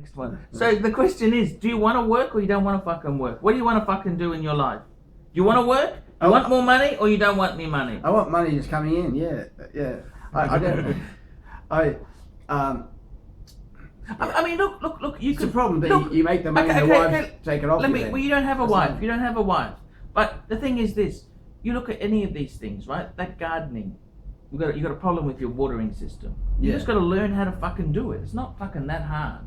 Next one. So the question is, do you want to work or you don't want to fucking work? What do you want to fucking do in your life? Do you want to work? You want more money or you don't want any money? I want money just coming in. Yeah. I don't. I mean, look. You it's could, a problem that look, you make the money and the wife take it off you. Well, you don't have a wife. You don't have a wife. But the thing is this: you look at any of these things, right? That gardening, you got a problem with your watering system. You just got to learn how to fucking do it. It's not fucking that hard,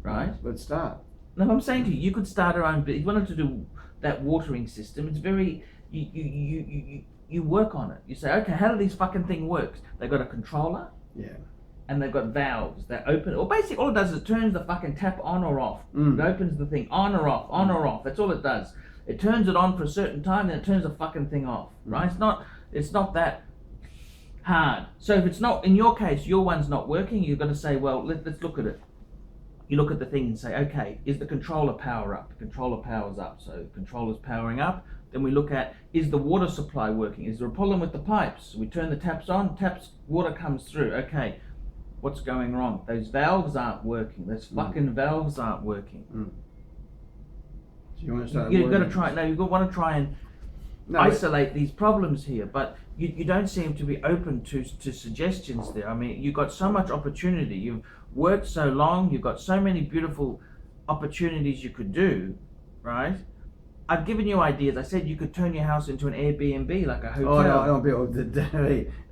right? Let's start. No, I'm saying to you, you could start your own. But if you wanted to do that watering system, it's very you work on it. You say, okay, how do these fucking thing works? They got a controller. Yeah. And they've got valves that open, or basically all it does is it turns the fucking tap on or off. It opens the thing on or off, on or off. That's all it does. It turns it on for a certain time, then it turns the fucking thing off. Right? It's not that hard. So if it's not, in your case, your one's not working, you've got to say, well, let's look at it. You look at the thing and say, okay, is the controller power up? The controller power's up, so the controller's powering up. Then we look at, is the water supply working? Is there a problem with the pipes? We turn the taps on, water comes through. Okay. What's going wrong? Those valves aren't working. Those fucking valves aren't working. So you want to start? You've got to try. No, you want to try and isolate these problems here, but you don't seem to be open to suggestions there. I mean, you've got so much opportunity. You've worked so long. You've got so many beautiful opportunities you could do, right? I've given you ideas. I said you could turn your house into an Airbnb, like a hotel. Oh no, I don't build the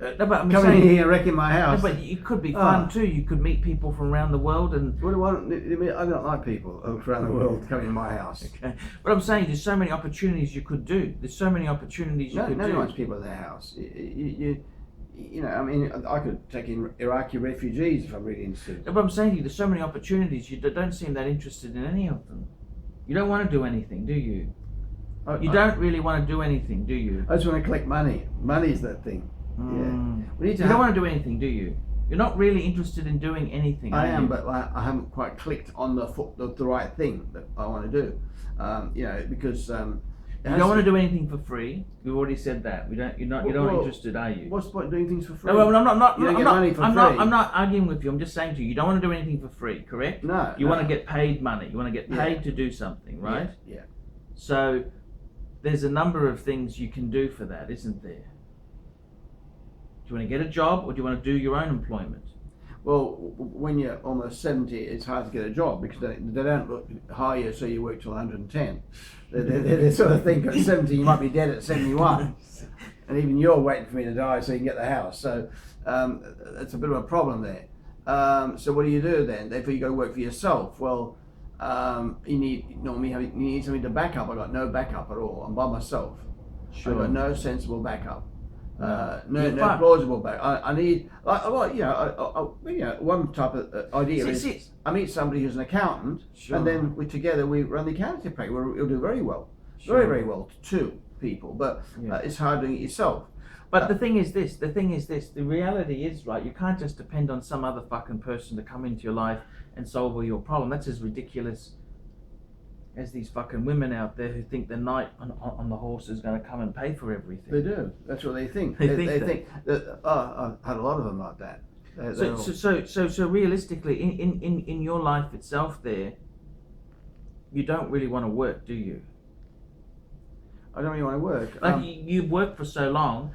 no, but I'm coming saying, in here and wrecking my house. No, but it could be fun too. You could meet people from around the world and. I don't like people around the world coming in my house. Okay, but I'm saying there's so many opportunities you could do. There's so many opportunities you could do. Nobody wants people in their house. You know, I mean, I could take in Iraqi refugees if I'm really interested. No, but I'm saying to you, there's so many opportunities. You don't seem that interested in any of them. You don't want to do anything, do you? You don't really want to do anything, do you? I just want to collect money. Money's that thing. Yeah. You don't want to do anything, do you? You're not really interested in doing anything. I am, but I haven't quite clicked on the right thing that I want to do. You know, because you don't want to do anything for free. We've already said that. You're not interested, are you? What's the point of doing things for free? No, well, I'm not. You don't get money for free. I'm not arguing with you. I'm just saying to you, you don't want to do anything for free, correct? No. You want to get paid money. You want to get paid to do something, right? Yeah. So there's a number of things you can do for that, isn't there? Do you want to get a job or do you want to do your own employment? Well, when you're almost 70, it's hard to get a job because they don't hire you so you work till 110. They sort of think at 70 you might be dead at 71. And even you're waiting for me to die so you can get the house. So that's a bit of a problem there. So what do you do then? Therefore you got to work for yourself. Well, you need something to back up. I got no backup at all. I'm by myself. Sure. I got no sensible backup. No plausible backup. I need one type of idea is I meet somebody who's an accountant, and then together we run the accountancy practice. We'll do very well, very well to two people. But it's hard doing it yourself. But the thing is this. The reality is, right, you can't just depend on some other fucking person to come into your life and solve all your problem. That's as ridiculous as these fucking women out there who think the knight on the horse is going to come and pay for everything. They do. That's what they think. They think that. I've had a lot of them like that. So realistically, in your life itself, there, you don't really want to work, do you? I don't really want to work. Like you've worked for so long.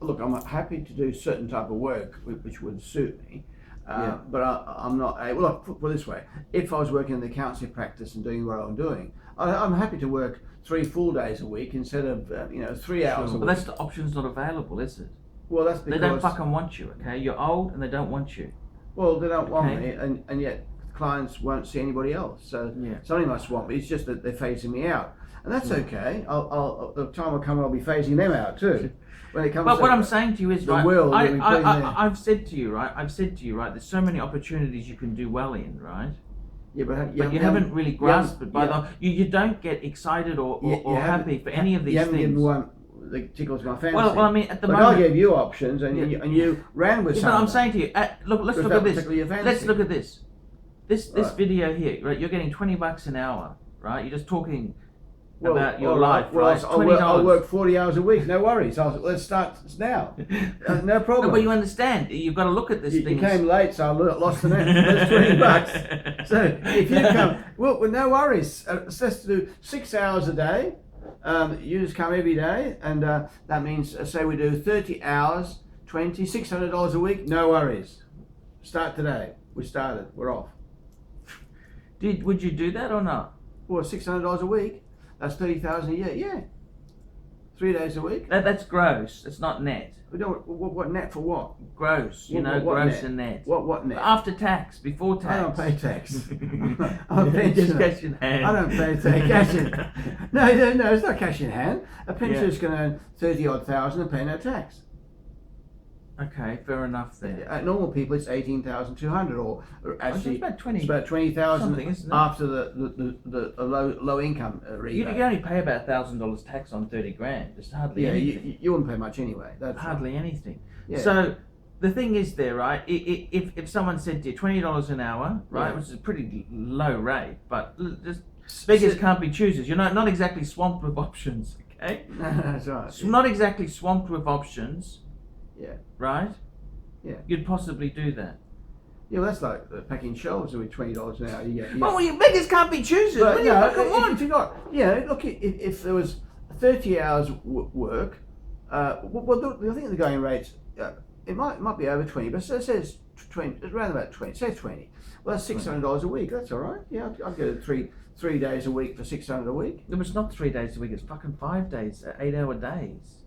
Look, I'm happy to do certain type of work which would suit me. But I'm not able. Look, put it this way: if I was working in the accountancy practice and doing what I'm doing, I'm happy to work 3 full days a week instead of 3 hours a week. But that's the option's not available, is it? Well, that's because they don't fucking want you. Okay, you're old and they don't want you. Well, they don't want me, and yet clients won't see anybody else. So somebody must want me. It's just that they're phasing me out, and that's okay. The time will come when I'll be phasing them out too. When it comes but what I'm saying to you is, right, I've said to you, right, there's so many opportunities you can do well in, right? Yeah, but you haven't really grasped it. You don't get excited or happy for any of these things. You haven't given one that tickles my fancy. Well, I mean, at the moment, I gave you options, and you ran with something. But I'm saying to you, let's look at this. Let's look at this. This video here, right? You're getting $20 an hour, right? You're just talking about your life, well, right? I'll work 40 hours a week, no worries. Let's start now. No problem. No, but you understand, you've got to look at this thing. You came late, so I lost the net. That's $20. So if you come, well, no worries. Let's do 6 hours a day. You just come every day, and that means, say we do 30 hours, $600 a week, no worries. Start today. We started. We're off. Would you do that or not? Well, $600 a week. That's $30,000 a year. Yeah. 3 days a week. That's gross. It's not net. We don't. What net for what? Gross. You know, what gross net? and net. What net? After tax, before tax. I don't pay tax. I'm a pensioner. Just cash in hand. I don't pay tax. Cash in. No, it's not cash in hand. A pensioner's going to earn 30-odd thousand and pay no tax. Okay, fair enough then. Normal people, it's 18,200, or actually, it's about 20. It's about 20,000 something, isn't it? after the low income rebate. You can only pay about $1,000 tax on 30 grand. It's hardly anything. You wouldn't pay much anyway. That's hardly anything. Yeah. So the thing is there, right? If someone said to you $20 an hour, right, Yeah. which is a pretty low rate, but just beggars can't be choosers. You're not exactly swamped with options, okay? That's right. It's not exactly swamped with options. Yeah. Right? Yeah. You'd possibly do that. Yeah, well, that's like packing shelves with $20 an hour. You get. Well, you beggars can't be choosers. But What do you fucking want? if you got, look, if there was 30 hours work, well, I think the going rates, it might be over 20, but it says 20, it's around about 20. Say 20. Well, that's $600 a week. That's all right. Yeah, I'd go to three days a week for $600 a week. No, it's not 3 days a week. It's fucking 5 days, 8-hour days.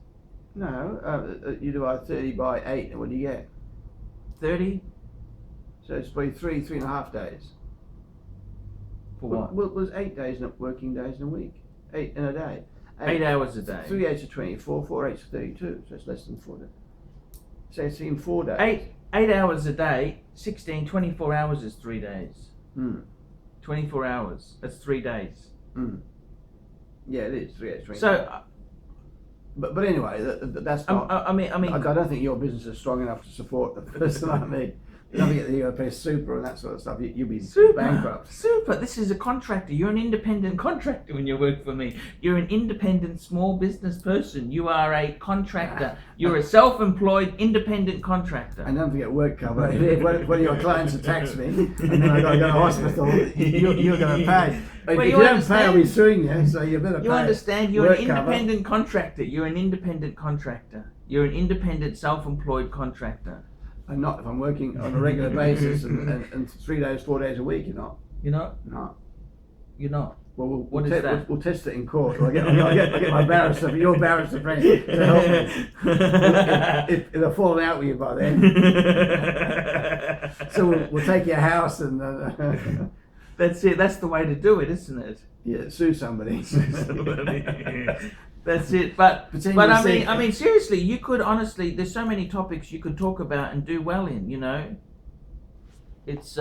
No, you divide 30 by 8, and what do you get? 30 So it's probably 3.5 days. for what? Well, there's 8 days, working days in a week. 8 in a day. 8 hours a day. 3 8s are 24, 4 8s are 32, so it's less than 4 days. So it's in 4 days. 8 hours a day, 24 hours is 3 days. 24 hours, that's 3 days. Yeah, it is 3 8s, 24. So, but anyway, that's not. I mean, I don't think your business is strong enough to support a person like me. You don't get the pay super and that sort of stuff. You'll be bankrupt. Super. This is a contractor. You're an independent contractor when you work for me. You're an independent small business person. You are a contractor. You're a self-employed independent contractor. And don't forget work cover. If one of your clients attacks me and then I got to go to hospital, you're going to pay. If you don't pay, I'll be suing you. So you better pay. You understand? You're an Work cover. independent contractor. You're an independent contractor. You're an independent self-employed contractor. And not if I'm working on a regular basis and 3 days, 4 days a week. You're not. You're not? No. You're not. Well, What is that? We'll test it in court. I'll get my barrister, your barrister friend, to help me. It'll fall out with you by then. So we'll take your house and. That's it. That's the way to do it, isn't it? Yeah, sue somebody. That's it. But Pretend I you're mean, sick. I mean, seriously, you could honestly. There's so many topics you could talk about and do well in. You know, it's